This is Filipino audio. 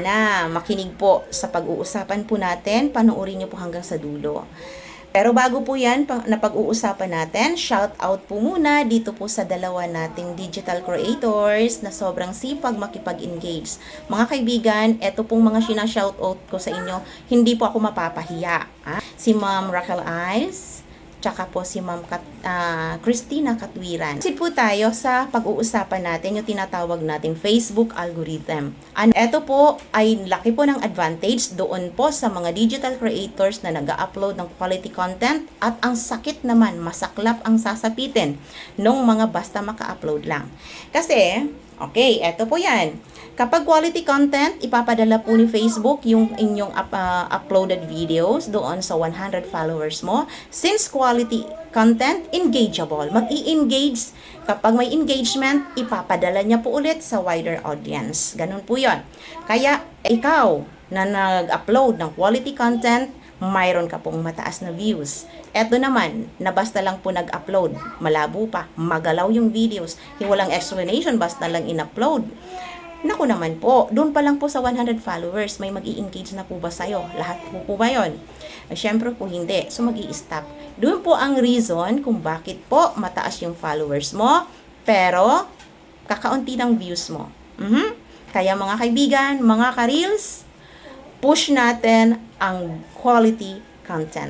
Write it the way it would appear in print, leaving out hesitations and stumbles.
Sana makinig po sa pag-uusapan po natin, panoorin niyo po hanggang sa dulo. Pero bago po yan na pag-uusapan natin, shout out po muna dito po sa dalawa nating digital creators na sobrang sipag makipag-engage. Mga kaibigan, eto pong mga sinashout out ko sa inyo, hindi po ako mapapahiya. Si Ma'am Raquel Ives, tsaka po si Ma'am Christina Katwiran. Kasi po tayo sa pag-uusapan natin yung tinatawag nating Facebook algorithm. Ito po ay laki po ng advantage doon po sa mga digital creators na nag-upload ng quality content at ang sakit naman, masaklap ang sasapitin ng mga basta maka-upload lang. Kasi, okay, eto po yan. Kapag quality content, ipapadala po ni Facebook yung inyong uploaded videos doon sa 100 followers mo. Since quality content, engageable. Mag-i-engage. Kapag may engagement, ipapadala niya po ulit sa wider audience. Ganun po yon. Kaya, ikaw na nag-upload ng quality content, mayroon ka pong mataas na views. Eto naman, na basta lang po nag-upload, malabo pa, magalaw yung videos, walang explanation, basta lang in-upload. Naku naman po, doon pa lang po sa 100 followers, may mag-i-engage na po ba sa'yo? Lahat po ba yun? Siyempre po hindi, so mag-i-stop. Doon po ang reason kung bakit po mataas yung followers mo, pero kakaunti ng views mo. Kaya mga kaibigan, mga ka-reels, push natin ang quality content.